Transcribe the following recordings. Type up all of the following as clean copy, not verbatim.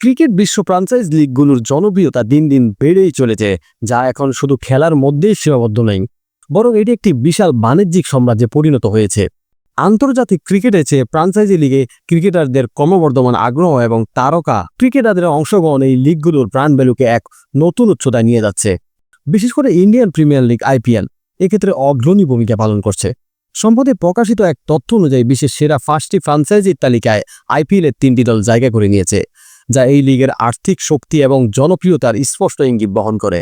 Cricket বিশ্ব franchise লিগগুলোর জনপ্রিয়তা দিন দিন বেড়েই চলেছে, যা এখন শুধু খেলার মধ্যেই সীমাবদ্ধ নেই, বরং এটি একটি বিশাল বাণিজ্যিক সাম্রাজ্যে পরিণত হয়েছে। আন্তর্জাতিক ক্রিকেটের চেয়ে ফ্র্যাঞ্চাইজি লিগে ক্রিকেটারদের ক্রমবর্ধমান আগ্রহ এবং তারকা ক্রিকেটারদের অংশগ্রহণ এই লিগগুলোর ব্র্যান্ড ভ্যালুকে এক নতুন উচ্চতায় নিয়ে যাচ্ছে। বিশেষ করে ইন্ডিয়ান প্রিমিয়ার লিগ আইপিএল এক্ষেত্রে অগ্রণী ভূমিকা পালন করছে। সম্প্রতি প্রকাশিত এক তথ্য অনুযায়ী বিশ্বের সেরা 5টি ফ্র্যাঞ্চাইজির তালিকায় আইপিএলের 3টি দল জায়গা করে নিয়েছে, যা এই লিগের আর্থিক শক্তি এবং জনপ্রিয়তার স্পষ্ট ইঙ্গিত বহন করে।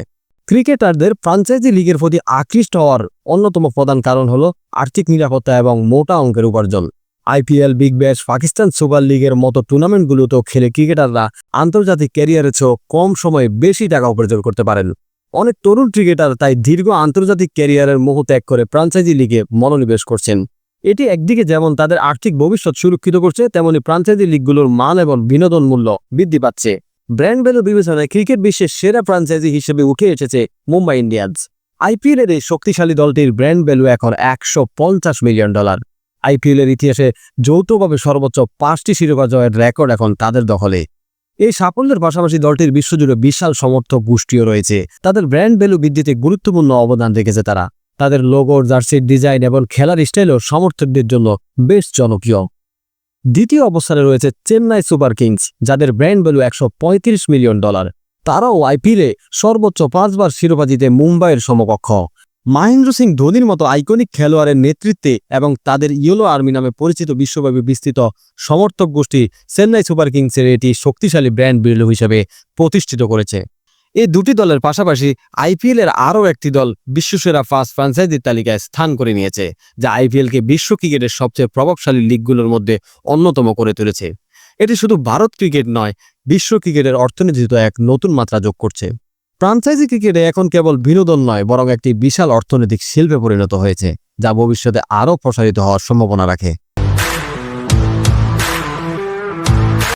ক্রিকেটারদের ফ্র্যাঞ্চাইজি লিগের প্রতি আকৃষ্ট হওয়ার অন্যতম প্রধান কারণ হল আর্থিক নিরাপত্তা এবং মোটা অঙ্কের উপার্জন। IPL, Big Bash, Pakistan super লিগের মতো টুর্নামেন্টগুলোতেও খেলে ক্রিকেটাররা আন্তর্জাতিক ক্যারিয়ারের চেয়েও কম সময়ে বেশি টাকা উপার্জন করতে পারেন। অনেক তরুণ ক্রিকেটার তাই দীর্ঘ আন্তর্জাতিক ক্যারিয়ারের মোহ ত্যাগ করে ফ্র্যাঞ্চাইজি লিগে মনোনিবেশ করছেন। এটি একদিকে যেমন তাদের আর্থিক ভবিষ্যৎ সুরক্ষিত করছে, তেমনি ফ্র্যাঞ্চাইজি লিগগুলোর মান এবং বিনোদন মূল্য বৃদ্ধি পাচ্ছে। ব্র্যান্ড ভ্যালু বিবেচনায় ক্রিকেট বিশ্বের সেরা ফ্র্যাঞ্চাইজি হিসেবে উঠে এসেছে মুম্বাই ইন্ডিয়ান্স। আইপিএলের এই শক্তিশালী দলটির ব্র্যান্ড ভ্যালু এখন $150 মিলিয়ন। আইপিএলের ইতিহাসে যৌথভাবে সর্বোচ্চ 5টি শিরোপা জয়ের রেকর্ড এখন তাদের দখলে। এই সাফল্যের পাশাপাশি দলটির বিশ্বজুড়ে বিশাল সমর্থক গোষ্ঠীও রয়েছে। তাদের ব্র্যান্ড ভ্যালু বৃদ্ধিতে গুরুত্বপূর্ণ অবদান রেখেছে তারা। তাদের লোগো, জার্সির ডিজাইন এবং খেলার স্টাইলও সমর্থকদের জন্য বেশ জনপ্রিয়। দ্বিতীয় অবস্থানে রয়েছে চেন্নাই সুপার কিংস, যাদের ব্র্যান্ড ভ্যালু $135 মিলিয়ন। তারাও আইপিএলে সর্বোচ্চ 5বার শিরোপা জিতে মুম্বাইয়ের সমকক্ষ। মহেন্দ্র সিং ধোনির মতো আইকনিক খেলোয়াড়ের নেতৃত্বে এবং তাদের ইয়েলো আর্মি নামে পরিচিত বিশ্বব্যাপী বিস্তৃত সমর্থক গোষ্ঠী চেন্নাই সুপার কিংসের এটি শক্তিশালী ব্র্যান্ড ভ্যালু হিসেবে প্রতিষ্ঠিত করেছে। এই দুটি দলের পাশাপাশি আইপিএলের আরও একটি দল বিশ্বসেরা 5 ফ্র্যাঞ্চাইজির তালিকায় স্থান করে নিয়েছে, যা আইপিএলকে বিশ্ব ক্রিকেটের সবচেয়ে প্রভাবশালী লিগগুলোর মধ্যে অন্যতম করে তুলেছে। এটি শুধু ভারত ক্রিকেট নয়, বিশ্ব ক্রিকেটের অর্থনীতিতে এক নতুন মাত্রা যোগ করছে। ফ্র্যাঞ্চাইজি ক্রিকেটে এখন কেবল বিনোদন নয়, বরং একটি বিশাল অর্থনৈতিক শিল্পে পরিণত হয়েছে, যা ভবিষ্যতে আরও প্রসারিত হওয়ার সম্ভাবনা রাখে।